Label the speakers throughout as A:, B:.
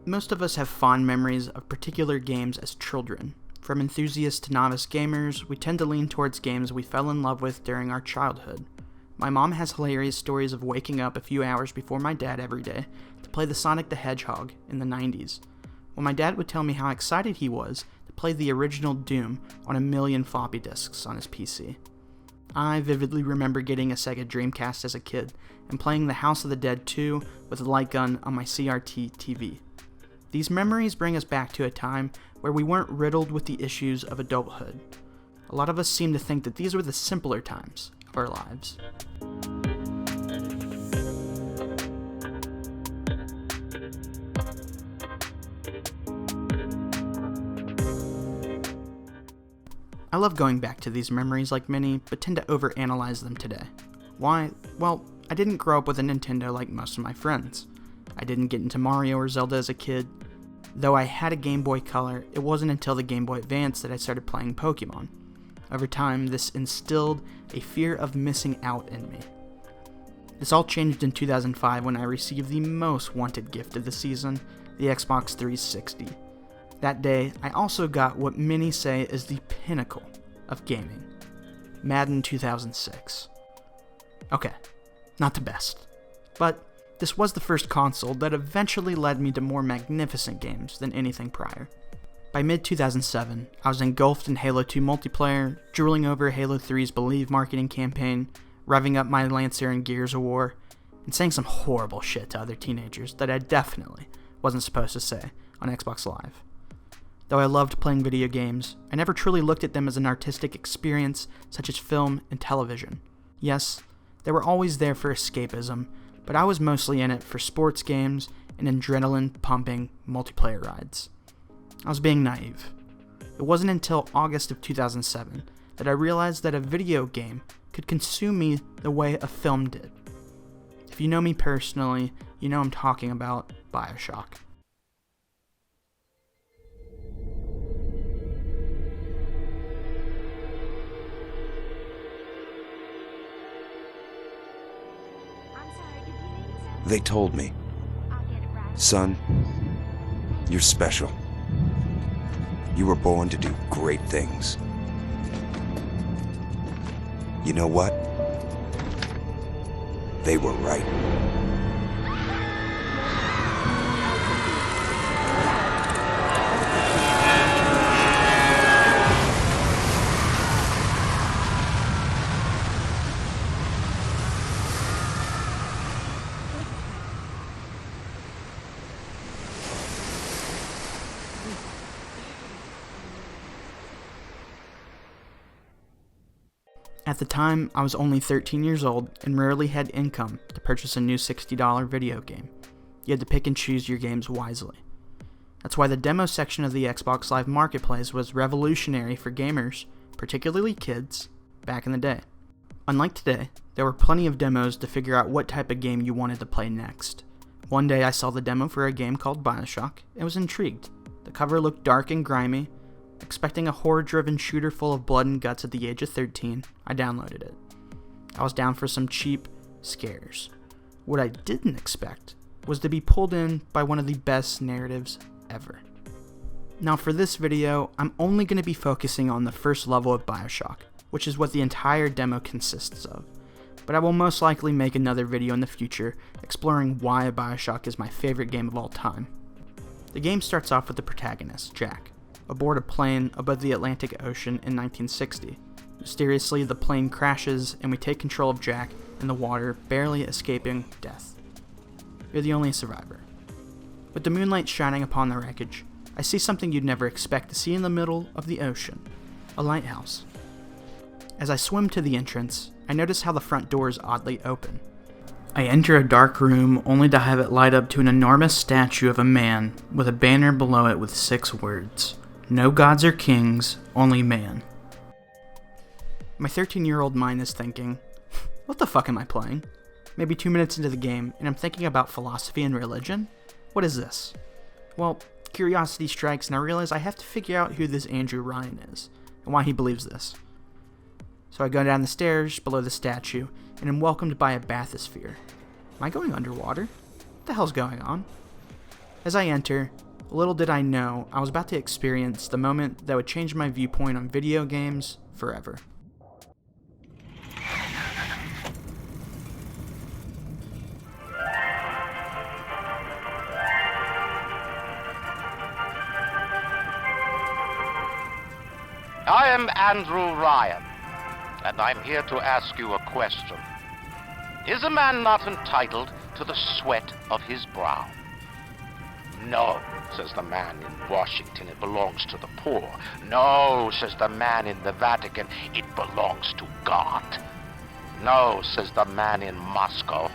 A: Most of us have fond memories of particular games as children. From enthusiasts to novice gamers, we tend to lean towards games we fell in love with during our childhood. My mom has hilarious stories of waking up a few hours before my dad every day to play the Sonic the Hedgehog in the 90s, when my dad would tell me how excited he was to play the original Doom on 1,000,000 floppy disks on his PC. I vividly remember getting a Sega Dreamcast as a kid and playing the House of the Dead 2 with a light gun on my CRT TV. These memories bring us back to a time where we weren't riddled with the issues of adulthood. A lot of us seem to think that these were the simpler times of our lives. I love going back to these memories like many, but tend to overanalyze them today. Why? Well, I didn't grow up with a Nintendo like most of my friends. I didn't get into Mario or Zelda as a kid. Though I had a Game Boy Color, it wasn't until the Game Boy Advance that I started playing Pokemon. Over time, this instilled a fear of missing out in me. This all changed in 2005 when I received the most wanted gift of the season, the Xbox 360. That day, I also got what many say is the pinnacle of gaming, Madden 2006. Okay, not the best, but this was the first console that eventually led me to more magnificent games than anything prior. By mid-2007, I was engulfed in Halo 2 multiplayer, drooling over Halo 3's Believe marketing campaign, revving up my Lancer in Gears of War, and saying some horrible shit to other teenagers that I definitely wasn't supposed to say on Xbox Live. Though I loved playing video games, I never truly looked at them as an artistic experience such as film and television. Yes, they were always there for escapism, but I was mostly in it for sports games and adrenaline-pumping multiplayer rides. I was being naive. It wasn't until August of 2007 that I realized that a video game could consume me the way a film did. If you know me personally, you know I'm talking about Bioshock.
B: They told me, son, you're special. You were born to do great things. You know what? They were right.
A: At the time, I was only 13 years old and rarely had income to purchase a new $60 video game. You had to pick and choose your games wisely. That's why the demo section of the Xbox Live Marketplace was revolutionary for gamers, particularly kids, back in the day. Unlike today, there were plenty of demos to figure out what type of game you wanted to play next. One day I saw the demo for a game called Bioshock and was intrigued. The cover looked dark and grimy. Expecting a horror-driven shooter full of blood and guts at the age of 13, I downloaded it. I was down for some cheap scares. What I didn't expect was to be pulled in by one of the best narratives ever. Now for this video, I'm only going to be focusing on the first level of Bioshock, which is what the entire demo consists of. But I will most likely make another video in the future exploring why Bioshock is my favorite game of all time. The game starts off with the protagonist, Jack, aboard a plane above the Atlantic Ocean in 1960. Mysteriously, the plane crashes and we take control of Jack in the water, barely escaping death. You're the only survivor. With the moonlight shining upon the wreckage, I see something you'd never expect to see in the middle of the ocean, a lighthouse. As I swim to the entrance, I notice how the front door is oddly open. I enter a dark room only to have it light up to an enormous statue of a man with a banner below it with 6 words. No gods or kings, only man. My 13-year-old mind is thinking, what the fuck am I playing? Maybe 2 minutes into the game, and I'm thinking about philosophy and religion? What is this? Well, curiosity strikes, and I realize I have to figure out who this Andrew Ryan is, and why he believes this. So I go down the stairs below the statue, and am welcomed by a bathysphere. Am I going underwater? What the hell's going on? As I enter, little did I know I was about to experience the moment that would change my viewpoint on video games forever.
C: I am Andrew Ryan, and I'm here to ask you a question. Is a man not entitled to the sweat of his brow? No, says the man in Washington, it belongs to the poor. No, says the man in the Vatican, it belongs to God. No, says the man in Moscow,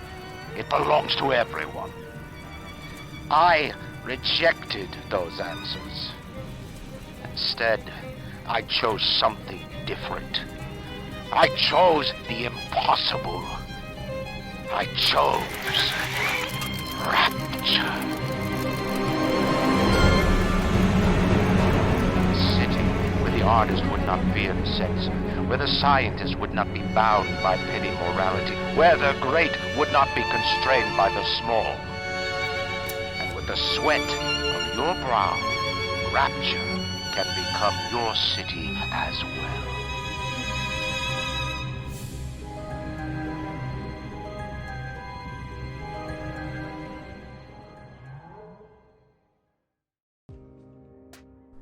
C: it belongs to everyone. I rejected those answers. Instead, I chose something different. I chose the impossible. I chose rapture. Where the artist would not fear the censor, where the scientist would not be bound by petty morality, where the great would not be constrained by the small. And with the sweat of your brow, rapture can become your city as well.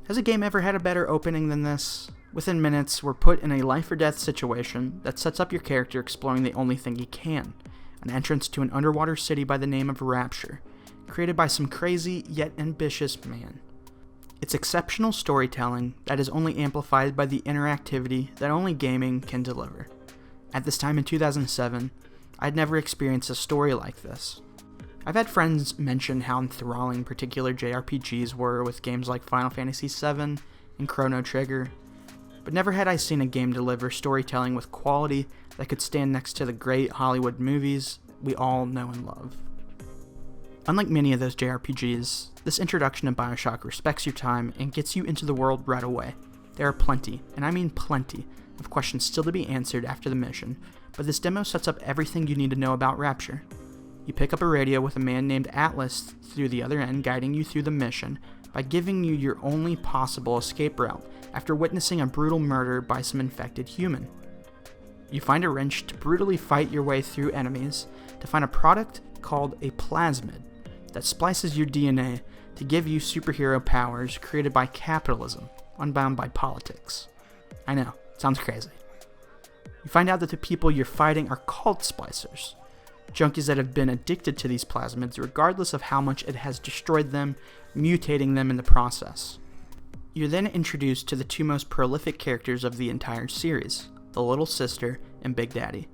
A: Has a game ever had a better opening than this? Within minutes, we're put in a life or death situation that sets up your character exploring the only thing he can, an entrance to an underwater city by the name of Rapture, created by some crazy yet ambitious man. It's exceptional storytelling that is only amplified by the interactivity that only gaming can deliver. At this time in 2007, I'd never experienced a story like this. I've had friends mention how enthralling particular JRPGs were with games like Final Fantasy VII and Chrono Trigger, but never had I seen a game deliver storytelling with quality that could stand next to the great Hollywood movies we all know and love. Unlike many of those JRPGs, this introduction to Bioshock respects your time and gets you into the world right away. There are plenty, and I mean plenty, of questions still to be answered after the mission, but this demo sets up everything you need to know about Rapture. You pick up a radio with a man named Atlas through the other end guiding you through the mission by giving you your only possible escape route after witnessing a brutal murder by some infected human. You find a wrench to brutally fight your way through enemies to find a product called a plasmid that splices your DNA to give you superhero powers created by capitalism, unbound by politics. I know, sounds crazy. You find out that the people you're fighting are called splicers, junkies that have been addicted to these plasmids regardless of how much it has destroyed them, mutating them in the process. You're then introduced to the two most prolific characters of the entire series, the Little Sister and Big Daddy.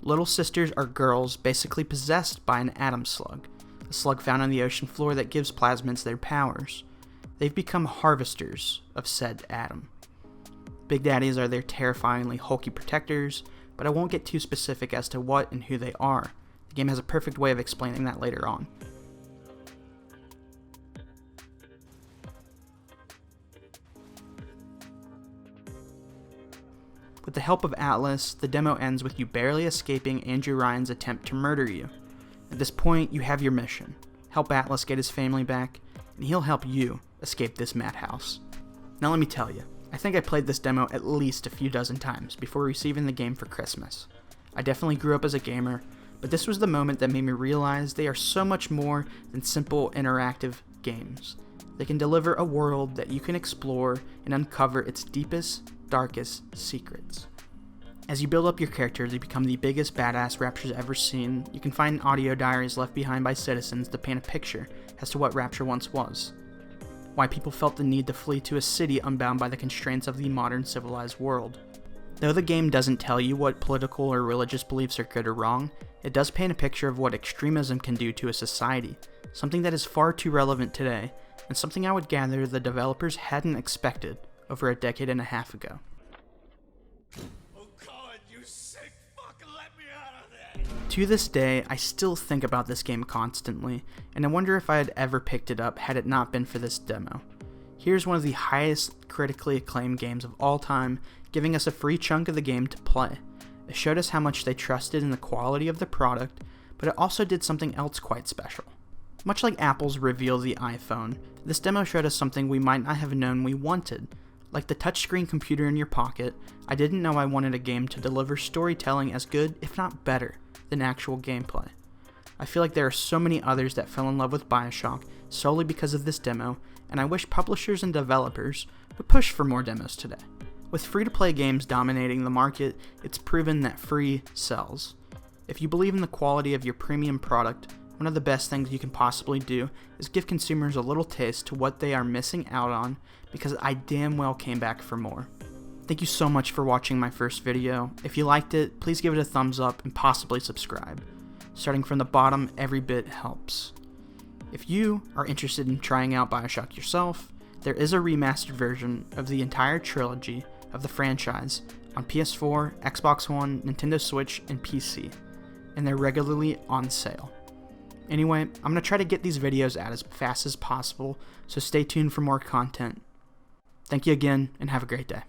A: Little Sisters are girls basically possessed by an atom slug, a slug found on the ocean floor that gives plasmids their powers. They've become harvesters of said atom. Big Daddies are their terrifyingly hulky protectors, but I won't get too specific as to what and who they are. The game has a perfect way of explaining that later on. With the help of Atlas, the demo ends with you barely escaping Andrew Ryan's attempt to murder you. At this point, you have your mission. Help Atlas get his family back, and he'll help you escape this madhouse. Now let me tell you, I think I played this demo at least a few dozen times before receiving the game for Christmas. I definitely grew up as a gamer, but this was the moment that made me realize they are so much more than simple interactive games. They can deliver a world that you can explore and uncover its deepest, darkest secrets. As you build up your characters, you become the biggest badass Rapture's ever seen. You can find audio diaries left behind by citizens to paint a picture as to what Rapture once was. Why people felt the need to flee to a city unbound by the constraints of the modern civilized world. Though the game doesn't tell you what political or religious beliefs are good or wrong, it does paint a picture of what extremism can do to a society, something that is far too relevant today, and something I would gather the developers hadn't expected over a decade and a half ago. To this day, I still think about this game constantly, and I wonder if I had ever picked it up had it not been for this demo. Here's one of the highest critically acclaimed games of all time, giving us a free chunk of the game to play. It showed us how much they trusted in the quality of the product, but it also did something else quite special. Much like Apple's reveal of the iPhone, this demo showed us something we might not have known we wanted. Like the touchscreen computer in your pocket, I didn't know I wanted a game to deliver storytelling as good, if not better, than actual gameplay. I feel like there are so many others that fell in love with Bioshock solely because of this demo, and I wish publishers and developers would push for more demos today. With free-to-play games dominating the market, it's proven that free sells. If you believe in the quality of your premium product, one of the best things you can possibly do is give consumers a little taste to what they are missing out on, because I damn well came back for more. Thank you so much for watching my first video. If you liked it, please give it a thumbs up and possibly subscribe. Starting from the bottom, every bit helps. If you are interested in trying out Bioshock yourself, there is a remastered version of the entire trilogy of the franchise on PS4, Xbox One, Nintendo Switch, and PC, and they're regularly on sale. Anyway, I'm going to try to get these videos out as fast as possible, so stay tuned for more content. Thank you again, and have a great day.